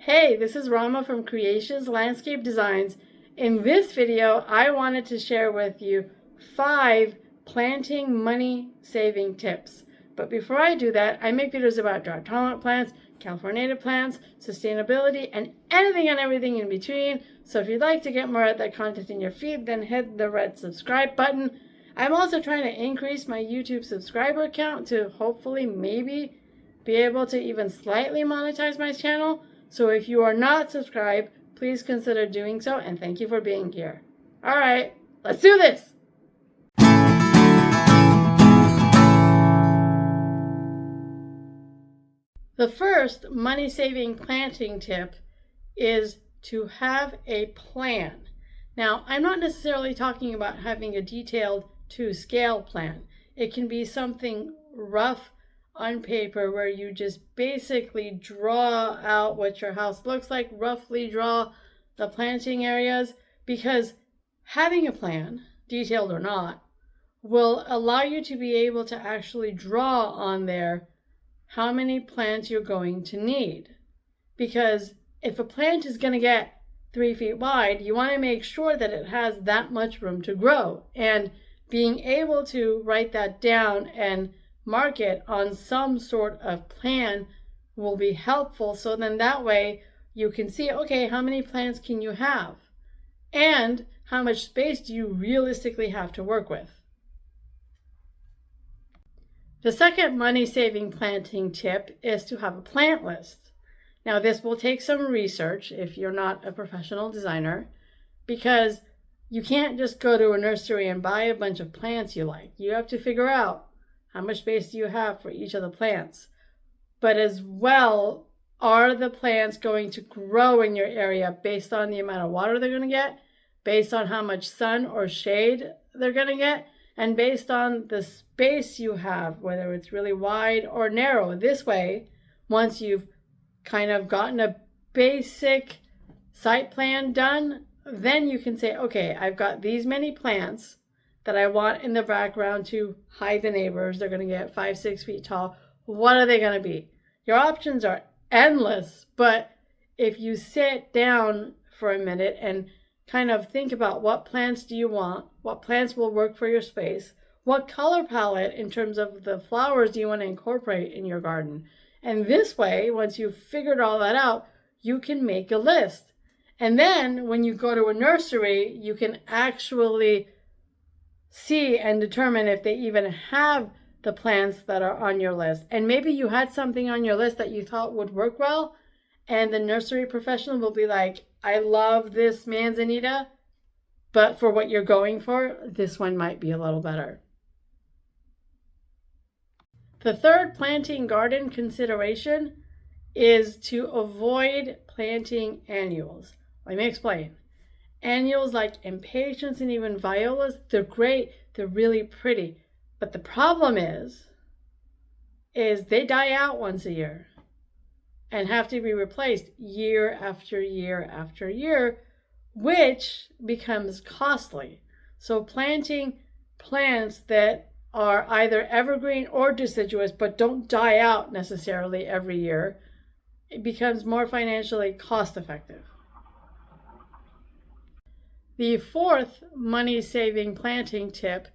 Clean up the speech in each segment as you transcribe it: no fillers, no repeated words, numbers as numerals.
Hey, this is Rama from Creations Landscape Designs. In this video, I wanted to share with you 5 planting money saving tips. But before I do that, I make videos about drought tolerant plants, California native plants, sustainability, and anything and everything in between. So if you'd like to get more of that content in your feed, then hit the red subscribe button. I'm also trying to increase my YouTube subscriber count to hopefully maybe be able to even slightly monetize my channel. So if you are not subscribed, please consider doing so, and thank you for being here. All right, let's do this. The first money-saving planting tip is to have a plan. Now, I'm not necessarily talking about having a detailed to-scale plan. It can be something rough on paper where you just basically draw out what your house looks like, roughly draw the planting areas, because having a plan, detailed or not, will allow you to be able to actually draw on there how many plants you're going to need. Because if a plant is going to get 3 feet wide, you want to make sure that it has that much room to grow. And being able to write that down and mark it on some sort of plan will be helpful. So then that way you can see, okay, how many plants can you have? And how much space do you realistically have to work with? The second money-saving planting tip is to have a plant list. Now, this will take some research if you're not a professional designer, because you can't just go to a nursery and buy a bunch of plants you like. You have to figure out how much space do you have for each of the plants. But as well, are the plants going to grow in your area based on the amount of water they're going to get, based on how much sun or shade they're going to get, and based on the space you have, whether it's really wide or narrow. This way, once you've kind of gotten a basic site plan done, then you can say, okay, I've got these many plants that I want in the background to hide the neighbors. They're going to get 5-6 feet tall. What are they going to be? Your options are endless, but if you sit down for a minute and kind of think about what plants do you want, what plants will work for your space, what color palette in terms of the flowers do you want to incorporate in your garden. And this way, once you've figured all that out, you can make a list. And then when you go to a nursery, you can actually see and determine if they even have the plants that are on your list. And maybe you had something on your list that you thought would work well, and the nursery professional will be like, I love this manzanita, but for what you're going for, this one might be a little better. The third planting garden consideration is to avoid planting annuals. Let me explain. Annuals like impatiens and even violas, they're great, they're really pretty. But the problem is they die out once a year and have to be replaced year after year after year, which becomes costly. So planting plants that are either evergreen or deciduous but don't die out necessarily every year, it becomes more financially cost effective. The fourth money-saving planting tip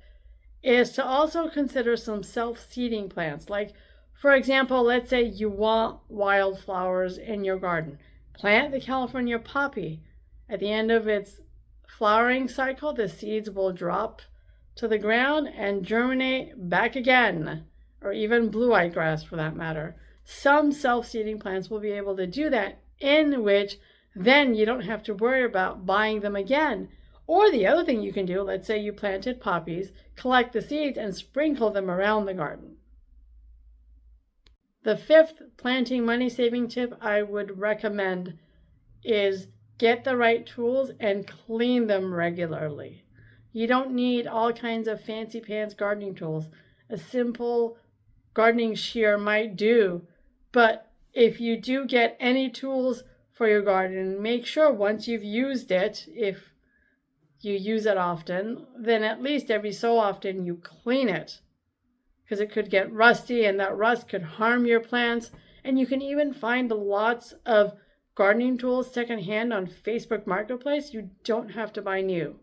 is to also consider some self-seeding plants. Like, for example, let's say you want wildflowers in your garden. Plant the California poppy. At the end of its flowering cycle, the seeds will drop to the ground and germinate back again, or even blue-eyed grass for that matter. Some self-seeding plants will be able to do that, in which then you don't have to worry about buying them again. Or the other thing you can do, let's say you planted poppies, collect the seeds and sprinkle them around the garden. The fifth planting money-saving tip I would recommend is get the right tools and clean them regularly. You don't need all kinds of fancy pants gardening tools. A simple gardening shear might do, but if you do get any tools for your garden, make sure once you've used it, if you use it often, then at least every so often you clean it, because it could get rusty and that rust could harm your plants. And you can even find lots of gardening tools secondhand on Facebook Marketplace, you don't have to buy new.